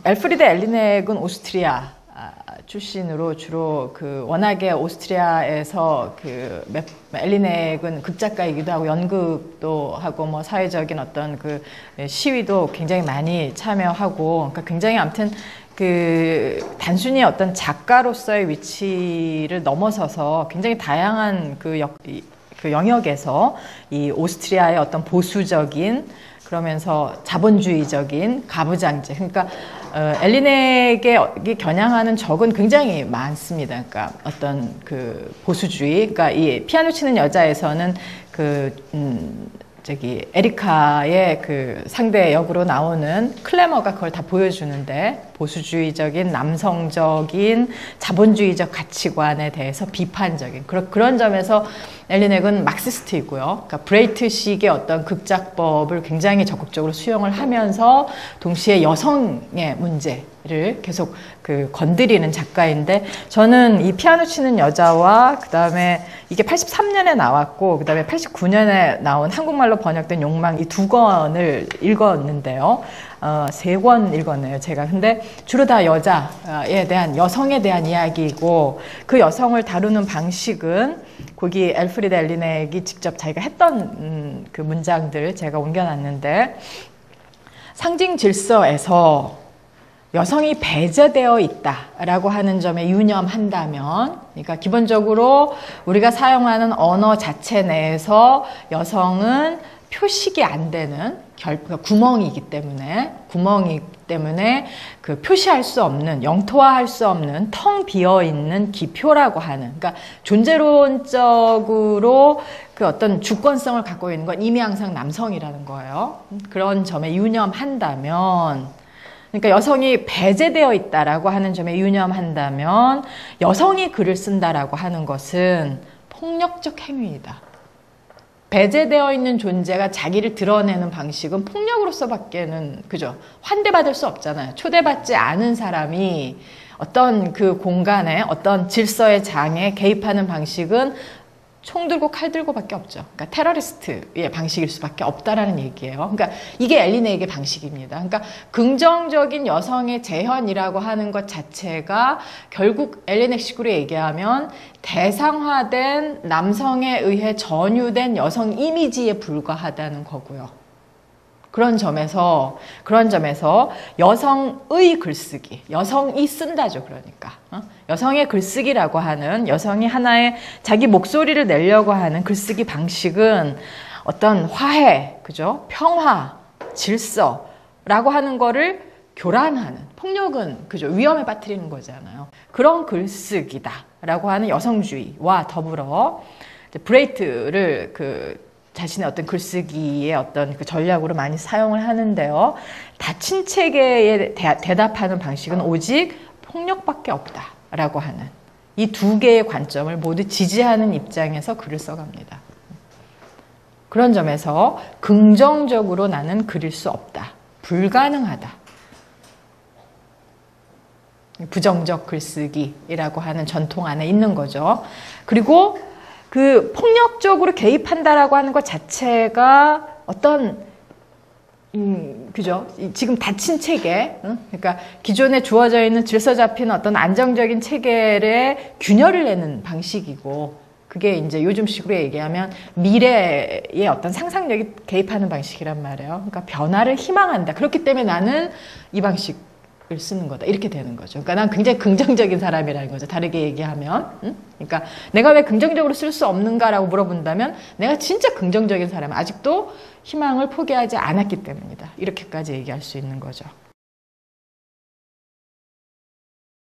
엘프리드 엘리넥은 오스트리아 출신으로 주로 워낙에 오스트리아에서 엘리넥은 극작가이기도 하고 연극도 하고 뭐 사회적인 어떤 시위도 굉장히 많이 참여하고, 그러니까 굉장히 아무튼 단순히 어떤 작가로서의 위치를 넘어서서 굉장히 다양한 영역에서 이 오스트리아의 어떤 보수적인, 그러면서 자본주의적인 가부장제, 그러니까 엘리넥이 겨냥하는 적은 굉장히 많습니다. 그러니까 어떤 보수주의, 그러니까 이 피아노 치는 여자에서는 에리카의 상대 역으로 나오는 클레머가 그걸 다 보여주는데, 보수주의적인 남성적인 자본주의적 가치관에 대해서 비판적인 그런 점에서 엘리넥은 막시스트이고요. 그러니까 브레이트식의 어떤 극작법을 굉장히 적극적으로 수용을 하면서 동시에 여성의 문제를 계속 건드리는 작가인데, 저는 이 피아노 치는 여자와 그다음에 이게 83년에 나왔고 그다음에 89년에 나온 한국말로 번역된 욕망, 이 두 권을 읽었는데요. 3권 읽었네요, 제가. 근데 주로 다 여성에 대한 이야기이고, 그 여성을 다루는 방식은 거기 엘프리드 엘리넥이 직접 자기가 했던 문장들 제가 옮겨놨는데, 상징 질서에서 여성이 배제되어 있다라고 하는 점에 유념한다면, 그러니까 기본적으로 우리가 사용하는 언어 자체 내에서 여성은 표식이 안 되는 구멍이기 때문에 표시할 수 없는, 영토화할 수 없는 텅 비어 있는 기표라고 하는, 그러니까 존재론적으로 어떤 주권성을 갖고 있는 건 이미 항상 남성이라는 거예요. 그런 점에 유념한다면, 그러니까 여성이 배제되어 있다라고 하는 점에 유념한다면, 여성이 글을 쓴다라고 하는 것은 폭력적 행위이다. 배제되어 있는 존재가 자기를 드러내는 방식은 폭력으로서밖에는, 그죠? 환대받을 수 없잖아요. 초대받지 않은 사람이 어떤 공간에 어떤 질서의 장에 개입하는 방식은 총 들고 칼 들고 밖에 없죠. 그러니까 테러리스트의 방식일 수밖에 없다라는 얘기예요. 그러니까 이게 엘리넥의 방식입니다. 그러니까 긍정적인 여성의 재현이라고 하는 것 자체가 결국 엘리넥식으로 얘기하면 대상화된 남성에 의해 전유된 여성 이미지에 불과하다는 거고요. 그런 점에서 여성의 글쓰기, 여성이 쓴다죠. 그러니까 여성의 글쓰기라고 하는, 여성이 하나의 자기 목소리를 내려고 하는 글쓰기 방식은 어떤 화해, 그죠? 평화, 질서라고 하는 거를 교란하는, 폭력은 그죠? 위험에 빠뜨리는 거잖아요. 그런 글쓰기다라고 하는 여성주의와 더불어 브레이트를 자신의 어떤 글쓰기의 어떤 전략으로 많이 사용을 하는데요. 닫힌 체계에 대답하는 방식은 오직 폭력밖에 없다라고 하는 이 두 개의 관점을 모두 지지하는 입장에서 글을 써갑니다. 그런 점에서 긍정적으로 나는 그릴 수 없다. 불가능하다. 부정적 글쓰기라고 하는 전통 안에 있는 거죠. 그리고 폭력적으로 개입한다라고 하는 것 자체가 어떤, 그죠? 지금 닫힌 체계, 그러니까 기존에 주어져 있는 질서 잡힌 어떤 안정적인 체계에 균열을 내는 방식이고, 그게 이제 요즘식으로 얘기하면 미래의 어떤 상상력이 개입하는 방식이란 말이에요. 그러니까 변화를 희망한다. 그렇기 때문에 나는 이 방식을 쓰는 거다. 이렇게 되는 거죠. 그러니까 난 굉장히 긍정적인 사람이라는 거죠. 다르게 얘기하면. 그러니까 내가 왜 긍정적으로 쓸 수 없는가라고 물어본다면 내가 진짜 긍정적인 사람은 아직도 희망을 포기하지 않았기 때문이다. 이렇게까지 얘기할 수 있는 거죠.